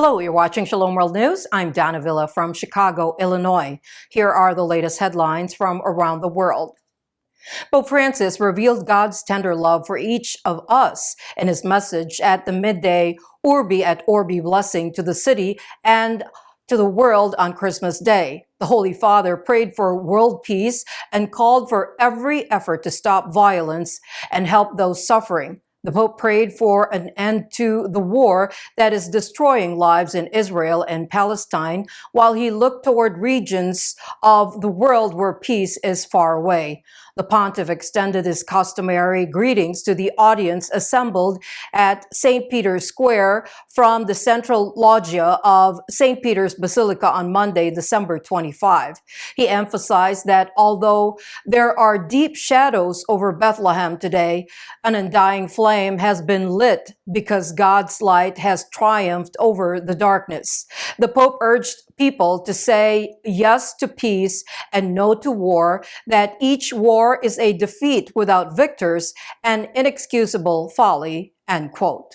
Hello, you're watching Shalom World News. I'm Dana Villa from Chicago, Illinois. Here are the latest headlines from around the world. Pope Francis revealed God's tender love for each of us in his message at the midday Urbi et Orbi blessing to the city and to the world on Christmas Day. The Holy Father prayed for world peace and called for every effort to stop violence and help those suffering. The Pope prayed for an end to the war that is destroying lives in Israel and Palestine, while he looked toward regions of the world where peace is far away. The pontiff extended his customary greetings to the audience assembled at St. Peter's Square from the central loggia of St. Peter's Basilica on Monday, December 25. He emphasized that although there are deep shadows over Bethlehem today, an undying flame has been lit because God's light has triumphed over the darkness. The Pope urged people to say yes to peace and no to war, that each war is a defeat without victors and inexcusable folly, end quote.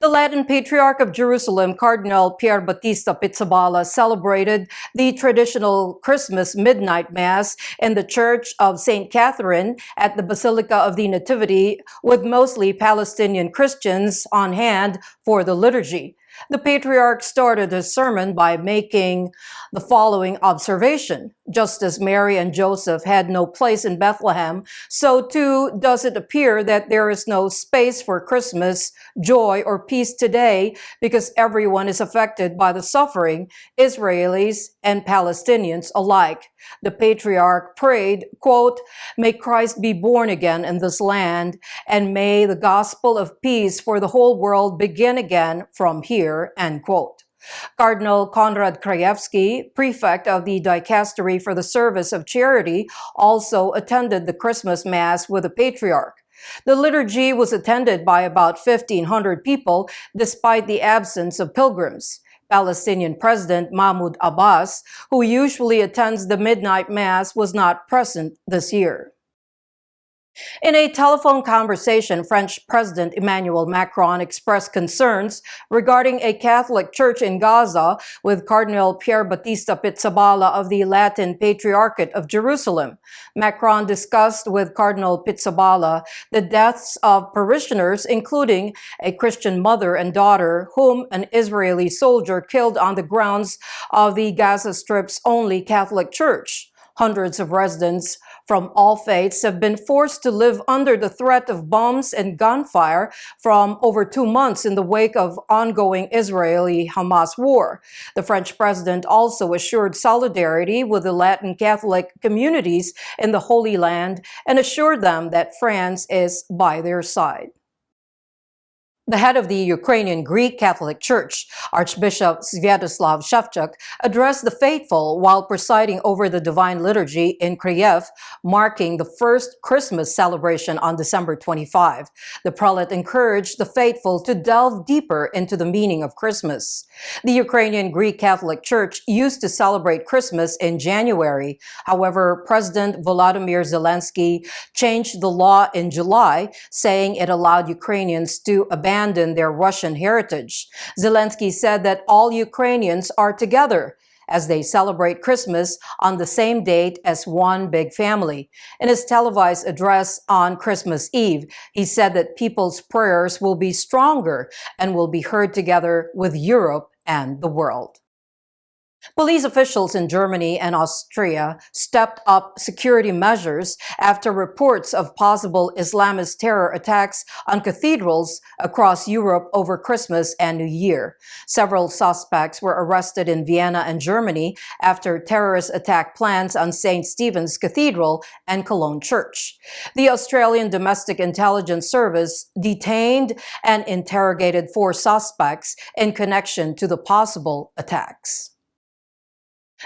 The Latin Patriarch of Jerusalem, Cardinal Pierbattista Pizzaballa, celebrated the traditional Christmas midnight Mass in the Church of St. Catherine at the Basilica of the Nativity, with mostly Palestinian Christians on hand for the liturgy. The Patriarch started his sermon by making the following observation: just as Mary and Joseph had no place in Bethlehem, so too does it appear that there is no space for Christmas, joy, or peace today, because everyone is affected by the suffering, Israelis and Palestinians alike. The Patriarch prayed, quote, "May Christ be born again in this land, and may the gospel of peace for the whole world begin again from here," end quote. Cardinal Konrad Krajewski, prefect of the Dicastery for the Service of Charity, also attended the Christmas Mass with the Patriarch. The liturgy was attended by about 1,500 people, despite the absence of pilgrims. Palestinian President Mahmoud Abbas, who usually attends the midnight Mass, was not present this year. In a telephone conversation, French President Emmanuel Macron expressed concerns regarding a Catholic church in Gaza with Cardinal Pierbattista Pizzaballa of the Latin Patriarchate of Jerusalem. Macron discussed with Cardinal Pizzaballa the deaths of parishioners, including a Christian mother and daughter whom an Israeli soldier killed on the grounds of the Gaza Strip's only Catholic church. Hundreds of residents from all faiths have been forced to live under the threat of bombs and gunfire from over 2 months in the wake of ongoing Israeli-Hamas war. The French president also assured solidarity with the Latin Catholic communities in the Holy Land and assured them that France is by their side. The head of the Ukrainian Greek Catholic Church, Archbishop Sviatoslav Shevchuk, addressed the faithful while presiding over the Divine Liturgy in Kyiv, marking the first Christmas celebration on December 25. The prelate encouraged the faithful to delve deeper into the meaning of Christmas. The Ukrainian Greek Catholic Church used to celebrate Christmas in January. However, President Volodymyr Zelensky changed the law in July, saying it allowed Ukrainians to abandon their Russian heritage. Zelensky said that all Ukrainians are together as they celebrate Christmas on the same date as one big family. In his televised address on Christmas Eve, he said that people's prayers will be stronger and will be heard together with Europe and the world. Police officials in Germany and Austria stepped up security measures after reports of possible Islamist terror attacks on cathedrals across Europe over Christmas and New Year. Several suspects were arrested in Vienna and Germany after terrorist attack plans on St. Stephen's Cathedral and Cologne Church. The Australian Domestic Intelligence Service detained and interrogated 4 suspects in connection to the possible attacks.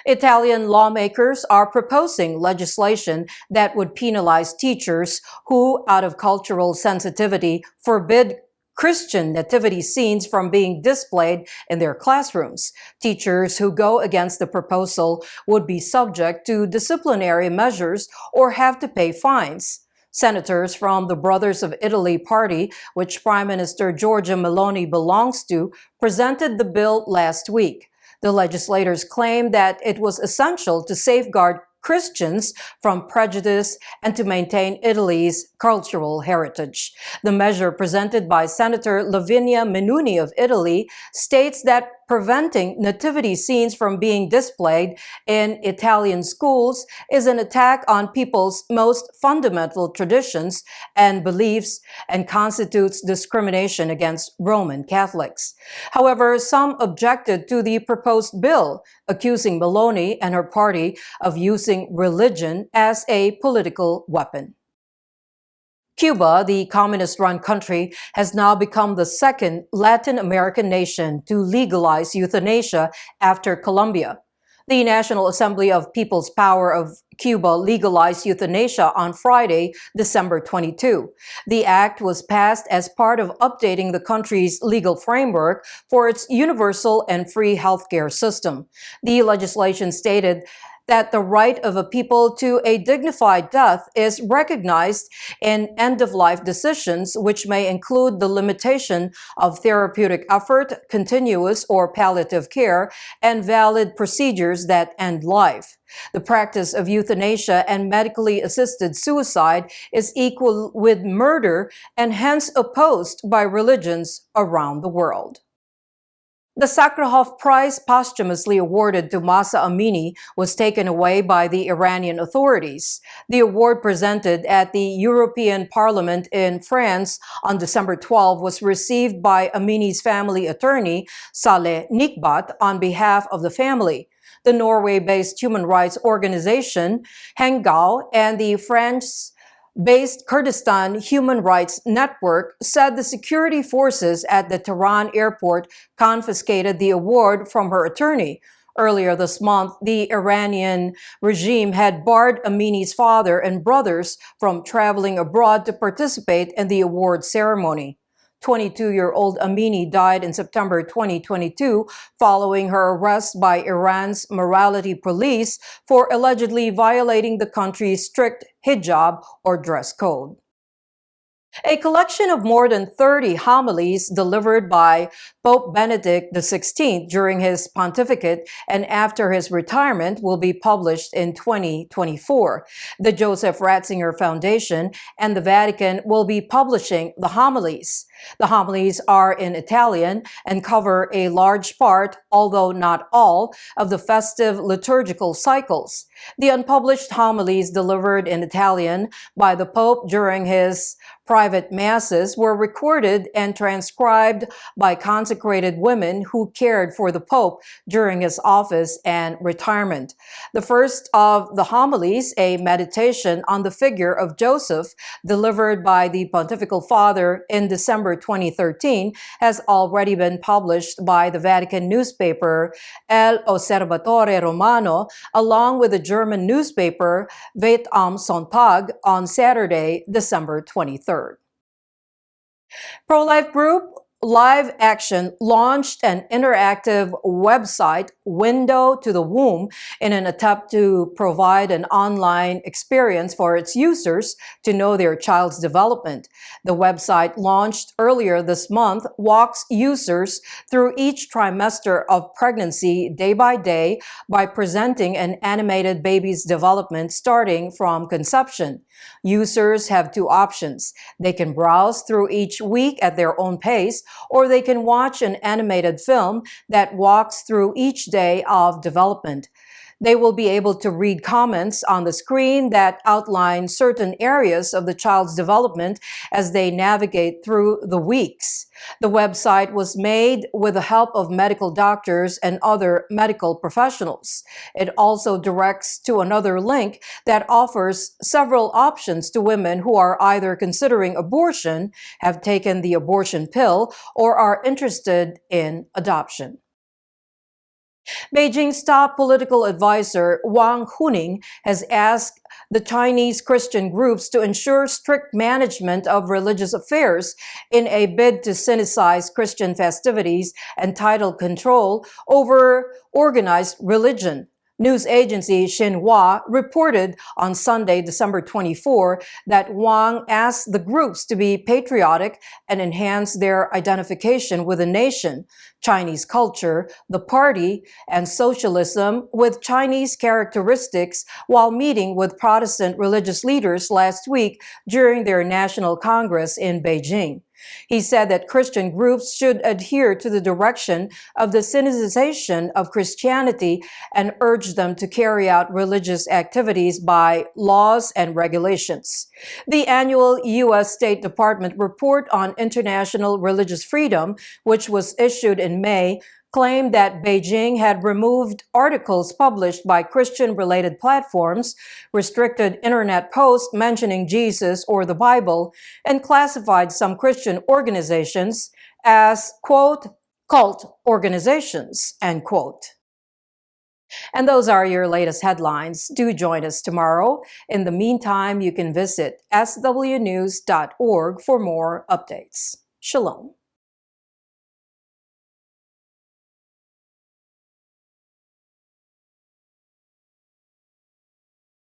Italian lawmakers are proposing legislation that would penalize teachers who, out of cultural sensitivity, forbid Christian nativity scenes from being displayed in their classrooms. Teachers who go against the proposal would be subject to disciplinary measures or have to pay fines. Senators from the Brothers of Italy party, which Prime Minister Giorgia Meloni belongs to, presented the bill last week. The legislators claimed that it was essential to safeguard Christians from prejudice and to maintain Italy's cultural heritage. The measure presented by Senator Lavinia Menuni of Italy states that preventing nativity scenes from being displayed in Italian schools is an attack on people's most fundamental traditions and beliefs and constitutes discrimination against Roman Catholics. However, some objected to the proposed bill, accusing Meloni and her party of using religion as a political weapon. Cuba, the communist-run country, has now become the second Latin American nation to legalize euthanasia after Colombia. The National Assembly of People's Power of Cuba legalized euthanasia on Friday, December 22. The act was passed as part of updating the country's legal framework for its universal and free healthcare system. The legislation stated that the right of a people to a dignified death is recognized in end-of-life decisions, which may include the limitation of therapeutic effort, continuous or palliative care, and valid procedures that end life. The practice of euthanasia and medically assisted suicide is equal with murder and hence opposed by religions around the world. The Sakharov Prize posthumously awarded to Mahsa Amini was taken away by the Iranian authorities. The award presented at the European Parliament in France on December 12 was received by Amini's family attorney, Saleh Nikbat, on behalf of the family. The Norway-based human rights organization, Hengao, and the France-based Kurdistan Human Rights Network said the security forces at the Tehran airport confiscated the award from her attorney. Earlier this month, the Iranian regime had barred Amini's father and brothers from traveling abroad to participate in the award ceremony. 22-year-old Amini died in September 2022 following her arrest by Iran's morality police for allegedly violating the country's strict hijab or dress code. A collection of more than 30 homilies delivered by Pope Benedict XVI during his pontificate and after his retirement will be published in 2024. The Joseph Ratzinger Foundation and the Vatican will be publishing the homilies. The homilies are in Italian and cover a large part, although not all, of the festive liturgical cycles. The unpublished homilies delivered in Italian by the Pope during his private masses were recorded and transcribed by consecrated women who cared for the Pope during his office and retirement. The first of the homilies, a meditation on the figure of Joseph, delivered by the Pontifical Father in December 2013, has already been published by the Vatican newspaper El Osservatore Romano, along with the German newspaper Welt am Sonntag on Saturday, December 23rd. Pro-life group Live Action launched an interactive website, Window to the Womb, in an attempt to provide an online experience for its users to know their child's development. The website, launched earlier this month, walks users through each trimester of pregnancy day by day by presenting an animated baby's development starting from conception. Users have two options. They can browse through each week at their own pace, or they can watch an animated film that walks through each day of development. They will be able to read comments on the screen that outline certain areas of the child's development as they navigate through the weeks. The website was made with the help of medical doctors and other medical professionals. It also directs to another link that offers several options to women who are either considering abortion, have taken the abortion pill, or are interested in adoption. Beijing's top political advisor Wang Huning has asked the Chinese Christian groups to ensure strict management of religious affairs in a bid to synthesize Christian festivities and title control over organized religion. News agency Xinhua reported on Sunday, December 24, that Wang asked the groups to be patriotic and enhance their identification with the nation, Chinese culture, the party, and socialism with Chinese characteristics while meeting with Protestant religious leaders last week during their National Congress in Beijing. He said that Christian groups should adhere to the direction of the Sinicization of Christianity and urge them to carry out religious activities by laws and regulations. The annual U.S. State Department report on international religious freedom, which was issued in May, claimed that Beijing had removed articles published by Christian-related platforms, restricted internet posts mentioning Jesus or the Bible, and classified some Christian organizations as, quote, cult organizations, end quote. And those are your latest headlines. Do join us tomorrow. In the meantime, you can visit swnews.org for more updates. Shalom.